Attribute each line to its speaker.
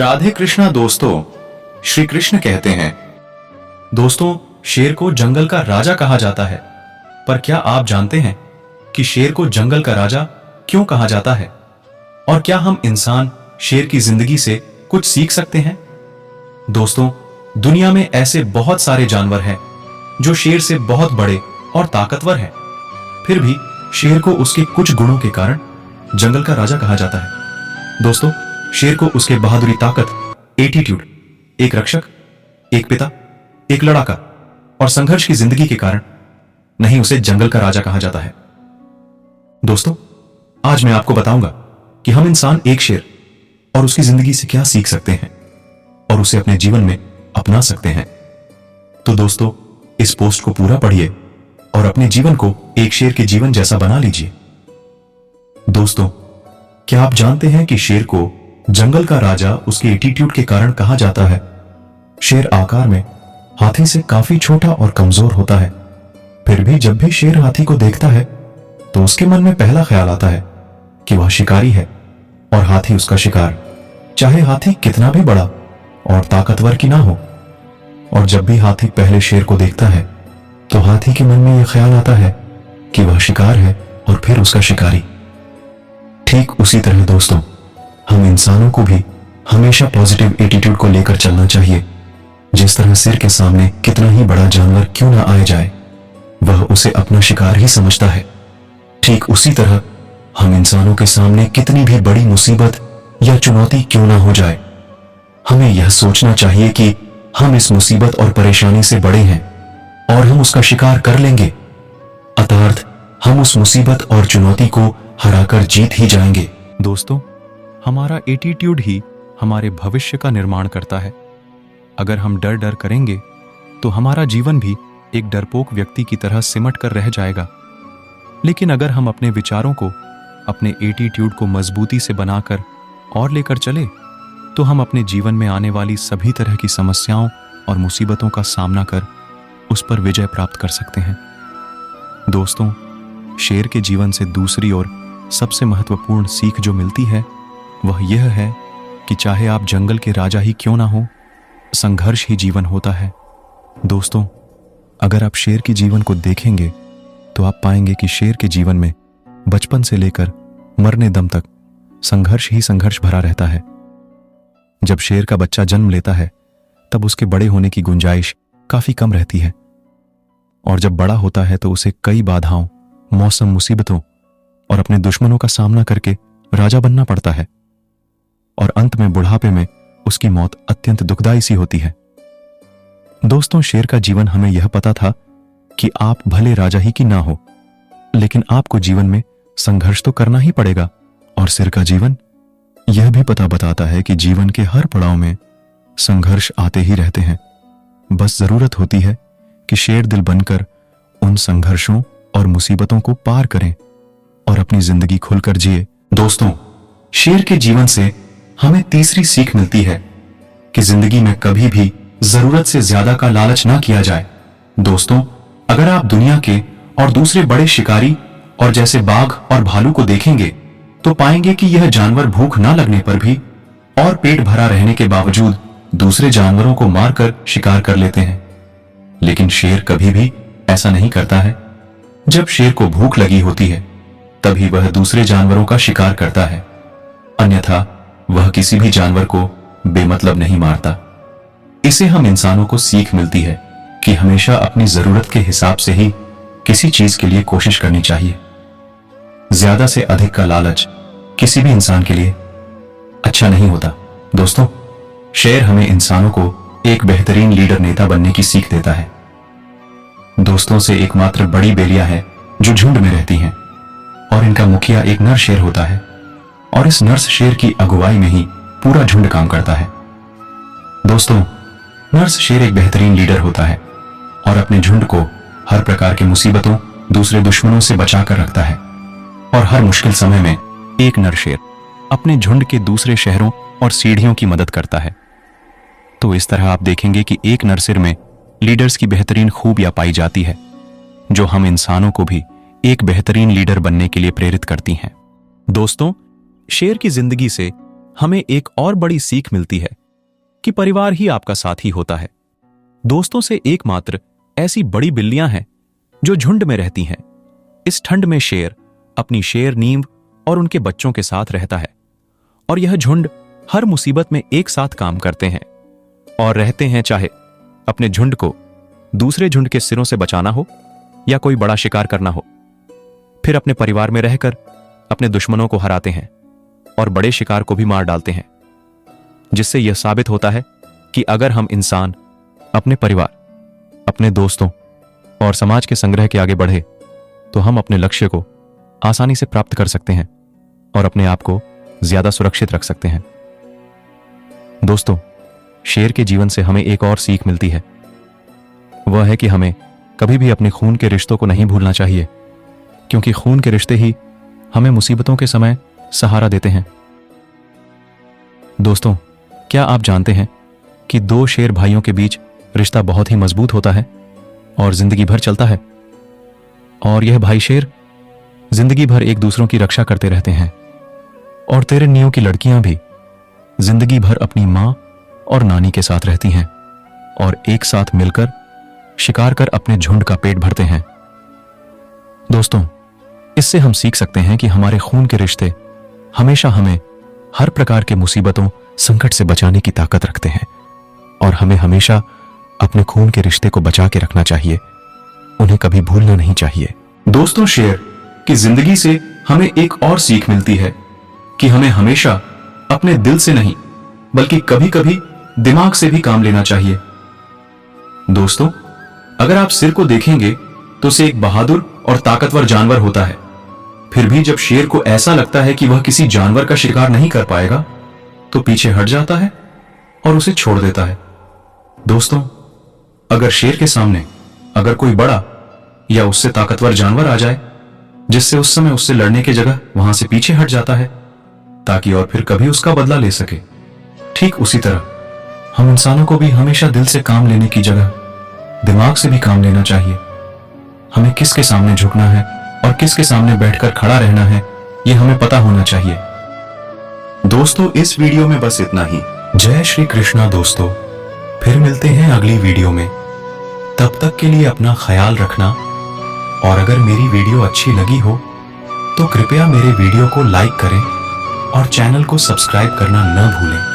Speaker 1: राधे कृष्णा दोस्तों, श्री कृष्ण कहते हैं। दोस्तों, शेर को जंगल का राजा कहा जाता है, पर क्या आप जानते हैं कि शेर को जंगल का राजा क्यों कहा जाता है? और क्या हम इंसान शेर की जिंदगी से कुछ सीख सकते हैं? दोस्तों, दुनिया में ऐसे बहुत सारे जानवर हैं जो शेर से बहुत बड़े और ताकतवर हैं, फिर भी शेर को उसके कुछ गुणों के कारण जंगल का राजा कहा जाता है। दोस्तों, शेर को उसके बहादुरी, ताकत, एटीट्यूड, एक रक्षक, एक पिता, एक लड़ाका और संघर्ष की जिंदगी के कारण नहीं उसे जंगल का राजा कहा जाता है। दोस्तों, आज मैं आपको बताऊंगा कि हम इंसान एक शेर और उसकी जिंदगी से क्या सीख सकते हैं और उसे अपने जीवन में अपना सकते हैं। तो दोस्तों, इस पोस्ट को पूरा पढ़िए और अपने जीवन को एक शेर के जीवन जैसा बना लीजिए। दोस्तों, क्या आप जानते हैं कि शेर को जंगल का राजा उसके एटीट्यूड के कारण कहा जाता है? शेर आकार में हाथी से काफी छोटा और कमजोर होता है, फिर भी जब भी शेर हाथी को देखता है तो उसके मन में पहला ख्याल आता है कि वह शिकारी है और हाथी उसका शिकार, चाहे हाथी कितना भी बड़ा और ताकतवर की ना हो। और जब भी हाथी पहले शेर को देखता है तो हाथी के मन में यह ख्याल आता है कि वह शिकार है और फिर उसका शिकारी। ठीक उसी तरह दोस्तों, हम इंसानों को भी हमेशा पॉजिटिव एटीट्यूड को लेकर चलना चाहिए। जिस तरह सिर के सामने कितना ही बड़ा जानवर क्यों ना आए जाए, वह उसे अपना शिकार ही समझता है। ठीक उसी तरह हम इंसानों के सामने कितनी भी बड़ी मुसीबत या चुनौती क्यों ना हो जाए, हमें यह सोचना चाहिए कि हम इस मुसीबत और परेशानी से बड़े हैं और हम उसका शिकार कर लेंगे। अर्थात हम उस मुसीबत और चुनौती को हराकर जीत ही जाएंगे। दोस्तों, हमारा एटीट्यूड ही हमारे भविष्य का निर्माण करता है। अगर हम डर डर करेंगे तो हमारा जीवन भी एक डरपोक व्यक्ति की तरह सिमट कर रह जाएगा। लेकिन अगर हम अपने विचारों को, अपने एटीट्यूड को मजबूती से बनाकर और लेकर चले तो हम अपने जीवन में आने वाली सभी तरह की समस्याओं और मुसीबतों का सामना कर उस पर विजय प्राप्त कर सकते हैं। दोस्तों, शेर के जीवन से दूसरी और सबसे महत्वपूर्ण सीख जो मिलती है वह यह है कि चाहे आप जंगल के राजा ही क्यों ना हो, संघर्ष ही जीवन होता है। दोस्तों, अगर आप शेर के जीवन को देखेंगे तो आप पाएंगे कि शेर के जीवन में बचपन से लेकर मरने दम तक संघर्ष ही संघर्ष भरा रहता है। जब शेर का बच्चा जन्म लेता है तब उसके बड़े होने की गुंजाइश काफी कम रहती है, और जब बड़ा होता है तो उसे कई बाधाओं, मौसम, मुसीबतों और अपने दुश्मनों का सामना करके राजा बनना पड़ता है। और अंत में बुढ़ापे में उसकी मौत अत्यंत दुखदाई सी होती है। दोस्तों, शेर का जीवन हमें यह पता था कि आप भले राजा ही की ना हो, लेकिन आपको जीवन में संघर्ष तो करना ही पड़ेगा। और सिर का जीवन यह भी पता बताता है कि जीवन के हर पड़ाव में संघर्ष आते ही रहते हैं। बस जरूरत होती है कि शेर दिल बनकर उन संघर्षों और मुसीबतों को पार करें और अपनी जिंदगी खुलकर जिए। दोस्तों, शेर के जीवन से हमें तीसरी सीख मिलती है कि जिंदगी में कभी भी जरूरत से ज्यादा का लालच ना किया जाए। दोस्तों, अगर आप दुनिया के और दूसरे बड़े शिकारी और जैसे बाघ और भालू को देखेंगे तो पाएंगे कि यह जानवर भूख ना लगने पर भी और पेट भरा रहने के बावजूद दूसरे जानवरों को मारकर शिकार कर लेते हैं। लेकिन शेर कभी भी ऐसा नहीं करता है। जब शेर को भूख लगी होती है तभी वह दूसरे जानवरों का शिकार करता है, अन्यथा वह किसी भी जानवर को बेमतलब नहीं मारता। इसे हम इंसानों को सीख मिलती है कि हमेशा अपनी जरूरत के हिसाब से ही किसी चीज के लिए कोशिश करनी चाहिए। ज्यादा से अधिक का लालच किसी भी इंसान के लिए अच्छा नहीं होता। दोस्तों, शेर हमें इंसानों को एक बेहतरीन लीडर, नेता बनने की सीख देता है। दोस्तों से एकमात्र बड़ी बेलियां हैं जो झुंड में रहती हैं, और इनका मुखिया एक नर शेर होता है, और इस नर शेर की अगुवाई में ही पूरा झुंड काम करता है। दोस्तों, नर्स शेर एक बेहतरीन लीडर होता है और अपने झुंड को हर प्रकार की मुसीबतों, दूसरे दुश्मनों से बचा कर रखता है। और हर मुश्किल समय में एक नर शेर अपने झुंड के दूसरे शहरों और सीढ़ियों की मदद करता है। तो इस तरह आप देखेंगे कि एक नर शेर में लीडर्स की बेहतरीन खूबियां पाई जाती है, जो हम इंसानों को भी एक बेहतरीन लीडर बनने के लिए प्रेरित करती हैं। दोस्तों, शेर की जिंदगी से हमें एक और बड़ी सीख मिलती है कि परिवार ही आपका साथी होता है। दोस्तों से एकमात्र ऐसी बड़ी बिल्लियां हैं जो झुंड में रहती हैं। इस ठंड में शेर अपनी शेर नींव और उनके बच्चों के साथ रहता है और यह झुंड हर मुसीबत में एक साथ काम करते हैं और रहते हैं, चाहे अपने झुंड को दूसरे झुंड के सिरों से बचाना हो या कोई बड़ा शिकार करना हो। फिर अपने परिवार में रहकर अपने दुश्मनों को हराते हैं और बड़े शिकार को भी मार डालते हैं, जिससे यह साबित होता है कि अगर हम इंसान अपने परिवार, अपने दोस्तों और समाज के संग्रह के आगे बढ़े तो हम अपने लक्ष्य को आसानी से प्राप्त कर सकते हैं और अपने आप को ज्यादा सुरक्षित रख सकते हैं। दोस्तों, शेर के जीवन से हमें एक और सीख मिलती है। वह है कि हमें कभी भी अपने खून के रिश्तों को नहीं भूलना चाहिए, क्योंकि खून के रिश्ते ही हमें मुसीबतों के समय सहारा देते हैं। दोस्तों, क्या आप जानते हैं कि दो शेर भाइयों के बीच रिश्ता बहुत ही मजबूत होता है और जिंदगी भर चलता है। और यह भाई शेर जिंदगी भर एक दूसरों की रक्षा करते रहते हैं और तेरे नियों की लड़कियां भी जिंदगी भर अपनी मां और नानी के साथ रहती हैं और एक साथ मिलकर शिकार कर अपने झुंड का पेट भरते हैं। दोस्तों, इससे हम सीख सकते हैं कि हमारे खून के रिश्ते हमेशा हमें हर प्रकार के मुसीबतों, संकट से बचाने की ताकत रखते हैं और हमें हमेशा अपने खून के रिश्ते को बचा के रखना चाहिए, उन्हें कभी भूलना नहीं चाहिए। दोस्तों, शेर की जिंदगी से हमें एक और सीख मिलती है कि हमें हमेशा अपने दिल से नहीं बल्कि कभी-कभी दिमाग से भी काम लेना चाहिए। दोस्तों, अगर आप सिर को देखेंगे तो उसे एक बहादुर और ताकतवर जानवर होता है। फिर भी जब शेर को ऐसा लगता है कि वह किसी जानवर का शिकार नहीं कर पाएगा तो पीछे हट जाता है और उसे छोड़ देता है। दोस्तों, अगर शेर के सामने अगर कोई बड़ा या उससे ताकतवर जानवर आ जाए, जिससे उस समय उससे लड़ने की जगह वहां से पीछे हट जाता है ताकि और फिर कभी उसका बदला ले सके, ठीक उसी तरह हम इंसानों को भी हमेशा दिल से काम लेने की जगह दिमाग से भी काम लेना चाहिए। हमें किसके सामने झुकना है और किसके सामने बैठकर खड़ा रहना है, यह हमें पता होना चाहिए। दोस्तों, इस वीडियो में बस इतना ही। जय श्री कृष्णा दोस्तों, फिर मिलते हैं अगली वीडियो में। तब तक के लिए अपना ख्याल रखना और अगर मेरी वीडियो अच्छी लगी हो तो कृपया मेरे वीडियो को लाइक करें और चैनल को सब्सक्राइब करना न भूलें।